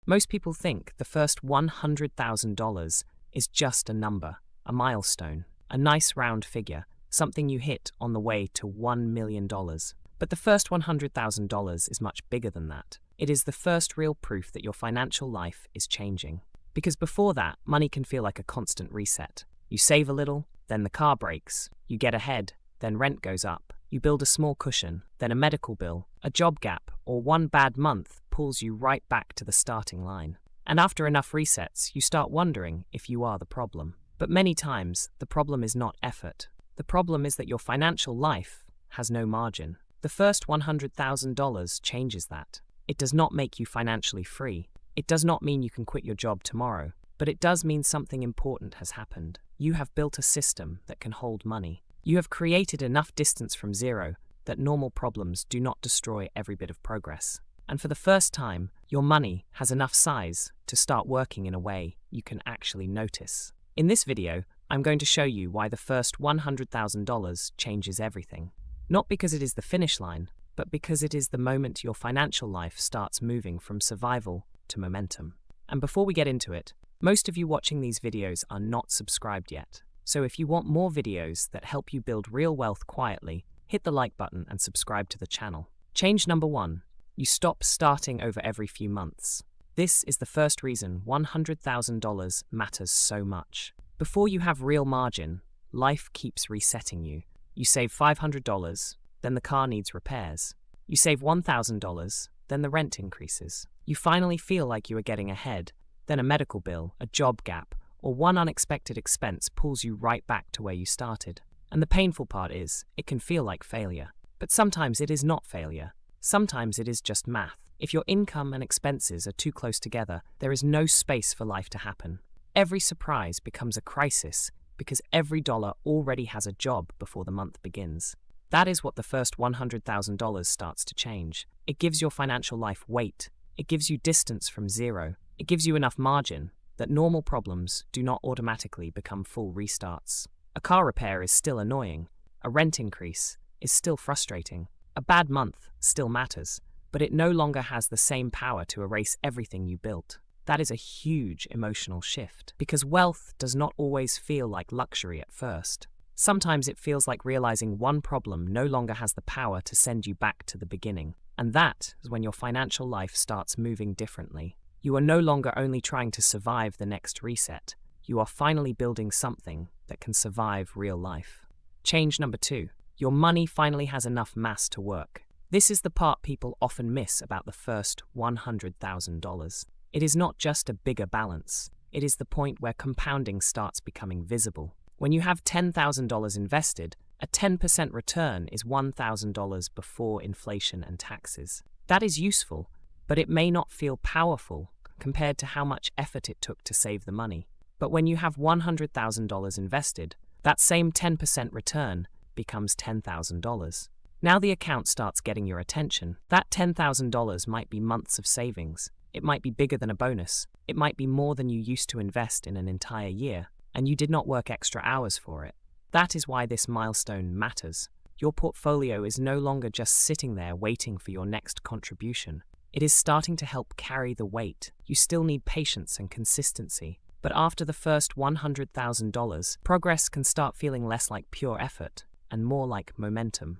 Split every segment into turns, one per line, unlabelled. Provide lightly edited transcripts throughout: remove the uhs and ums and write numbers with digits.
Most people think the first $100,000 is just a number, a milestone, a nice round figure, something you hit on the way to $1 million. But the first $100,000 is much bigger than that. It is the first real proof that your financial life is changing. Because before that, money can feel like a constant reset. You save a little, then the car breaks. You get ahead, then rent goes up. You build a small cushion, then a medical bill, a job gap, or one bad month pulls you right back to the starting line. And after enough resets, you start wondering if you are the problem. But many times, the problem is not effort. The problem is that your financial life has no margin. The first $100,000 changes that. It does not make you financially free. It does not mean you can quit your job tomorrow, but it does mean something important has happened. You have built a system that can hold money. You have created enough distance from zero that normal problems do not destroy every bit of progress. And for the first time, your money has enough size to start working in a way you can actually notice. In this video, I'm going to show you why the first $100,000 changes everything. Not because it is the finish line, but because it is the moment your financial life starts moving from survival to momentum. And before we get into it, most of you watching these videos are not subscribed yet. So if you want more videos that help you build real wealth quietly, hit the like button and subscribe to the channel. Change number 1. You stop starting over every few months. This is the first reason $100,000 matters so much. Before you have real margin, life keeps resetting you. You save $500, then the car needs repairs. You save $1,000, then the rent increases. You finally feel like you are getting ahead, then a medical bill, a job gap, or one unexpected expense pulls you right back to where you started. And the painful part is, it can feel like failure. But sometimes it is not failure. Sometimes it is just math. If your income and expenses are too close together, there is no space for life to happen. Every surprise becomes a crisis because every dollar already has a job before the month begins. That is what the first $100,000 starts to change. It gives your financial life weight. It gives you distance from zero. It gives you enough margin that normal problems do not automatically become full restarts. A car repair is still annoying. A rent increase is still frustrating. A bad month still matters, but it no longer has the same power to erase everything you built. That is a huge emotional shift, because wealth does not always feel like luxury at first. Sometimes it feels like realizing one problem no longer has the power to send you back to the beginning. And that is when your financial life starts moving differently. You are no longer only trying to survive the next reset. You are finally building something that can survive real life. Change number 2. Your money finally has enough mass to work. This is the part people often miss about the first $100,000. It is not just a bigger balance. It is the point where compounding starts becoming visible. When you have $10,000 invested, a 10% return is $1,000 before inflation and taxes. That is useful, but it may not feel powerful compared to how much effort it took to save the money. But when you have $100,000 invested, that same 10% return becomes $10,000. Now the account starts getting your attention. That $10,000 might be months of savings. It might be bigger than a bonus. It might be more than you used to invest in an entire year, and you did not work extra hours for it. That is why this milestone matters. Your portfolio is no longer just sitting there waiting for your next contribution. It is starting to help carry the weight. You still need patience and consistency. But after the first $100,000, progress can start feeling less like pure effort and more like momentum.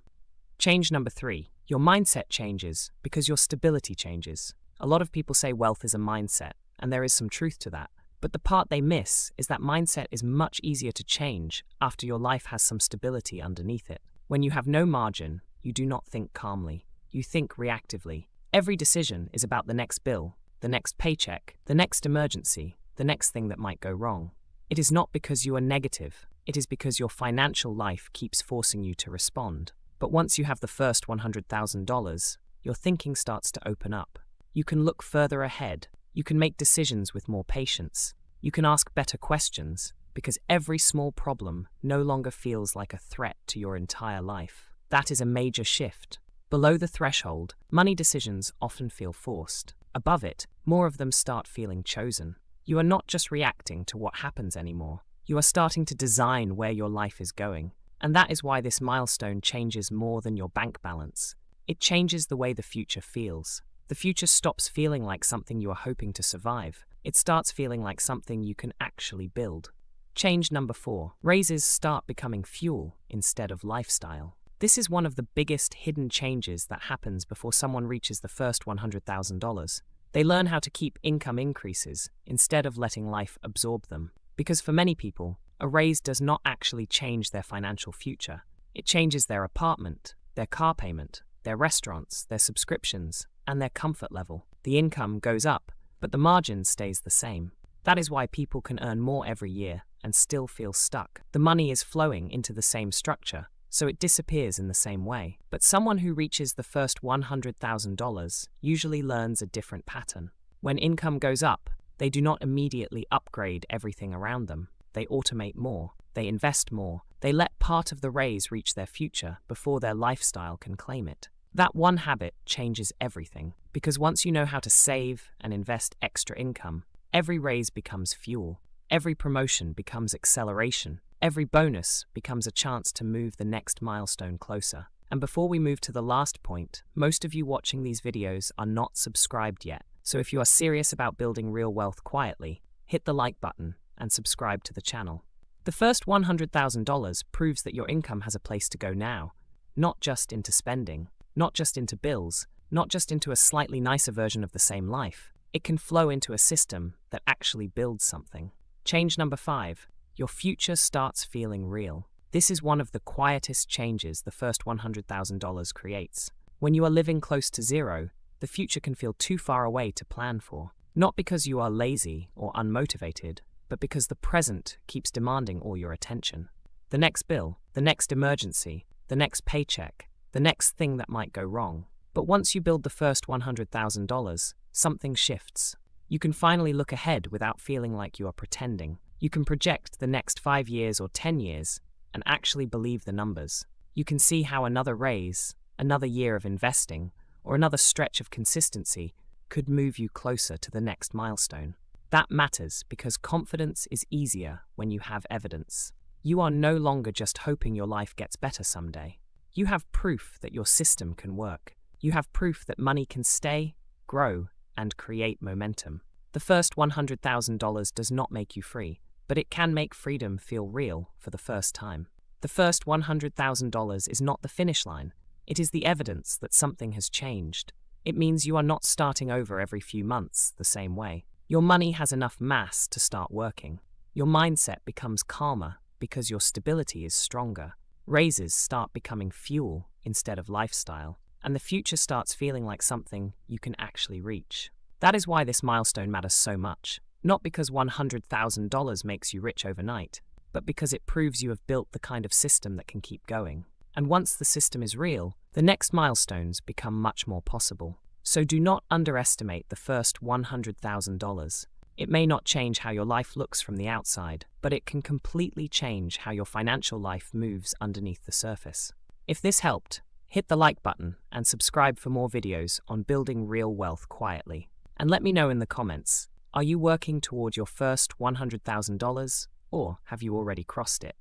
Change number 3. Your mindset changes because your stability changes. A lot of people say wealth is a mindset, and there is some truth to that. But the part they miss is that mindset is much easier to change after your life has some stability underneath it. When you have no margin, you do not think calmly. You think reactively. Every decision is about the next bill, the next paycheck, the next emergency, the next thing that might go wrong. It is not because you are negative. It is because your financial life keeps forcing you to respond. But once you have the first $100,000, your thinking starts to open up. You can look further ahead. You can make decisions with more patience. You can ask better questions, because every small problem no longer feels like a threat to your entire life. That is a major shift. Below the threshold, money decisions often feel forced. Above it, more of them start feeling chosen. You are not just reacting to what happens anymore. You are starting to design where your life is going. And that is why this milestone changes more than your bank balance. It changes the way the future feels. The future stops feeling like something you are hoping to survive. It starts feeling like something you can actually build. Change number 4. Raises start becoming fuel instead of lifestyle. This is one of the biggest hidden changes that happens before someone reaches the first $100,000. They learn how to keep income increases instead of letting life absorb them. Because for many people, a raise does not actually change their financial future. It changes their apartment, their car payment, their restaurants, their subscriptions, and their comfort level. The income goes up, but the margin stays the same. That is why people can earn more every year and still feel stuck. The money is flowing into the same structure, so it disappears in the same way. But someone who reaches the first $100,000 usually learns a different pattern. When income goes up, they do not immediately upgrade everything around them. They automate more, they invest more, they let part of the raise reach their future before their lifestyle can claim it. That one habit changes everything, because once you know how to save and invest extra income, every raise becomes fuel, every promotion becomes acceleration, every bonus becomes a chance to move the next milestone closer. And before we move to the last point, most of you watching these videos are not subscribed yet. So if you are serious about building real wealth quietly, hit the like button and subscribe to the channel. The first $100,000 proves that your income has a place to go now, not just into spending, not just into bills, not just into a slightly nicer version of the same life. It can flow into a system that actually builds something. Change number 5. Your future starts feeling real. This is one of the quietest changes the first $100,000 creates. When you are living close to zero, the future can feel too far away to plan for. Not because you are lazy or unmotivated, but because the present keeps demanding all your attention. The next bill, the next emergency, the next paycheck, the next thing that might go wrong. But once you build the first $100,000, something shifts. You can finally look ahead without feeling like you are pretending. You can project the next 5 years or 10 years and actually believe the numbers. You can see how another raise, another year of investing, or another stretch of consistency could move you closer to the next milestone. That matters because confidence is easier when you have evidence. You are no longer just hoping your life gets better someday. You have proof that your system can work. You have proof that money can stay, grow, and create momentum. The first $100,000 does not make you free, but it can make freedom feel real for the first time. The first $100,000 is not the finish line. It is the evidence that something has changed. It means you are not starting over every few months the same way. Your money has enough mass to start working. Your mindset becomes calmer because your stability is stronger. Raises start becoming fuel instead of lifestyle, and the future starts feeling like something you can actually reach. That is why this milestone matters so much. Not because $100,000 makes you rich overnight, but because it proves you have built the kind of system that can keep going. And once the system is real, the next milestones become much more possible. So do not underestimate the first $100,000. It may not change how your life looks from the outside, but it can completely change how your financial life moves underneath the surface. If this helped, hit the like button and subscribe for more videos on building real wealth quietly. And let me know in the comments, are you working toward your first $100,000 or have you already crossed it?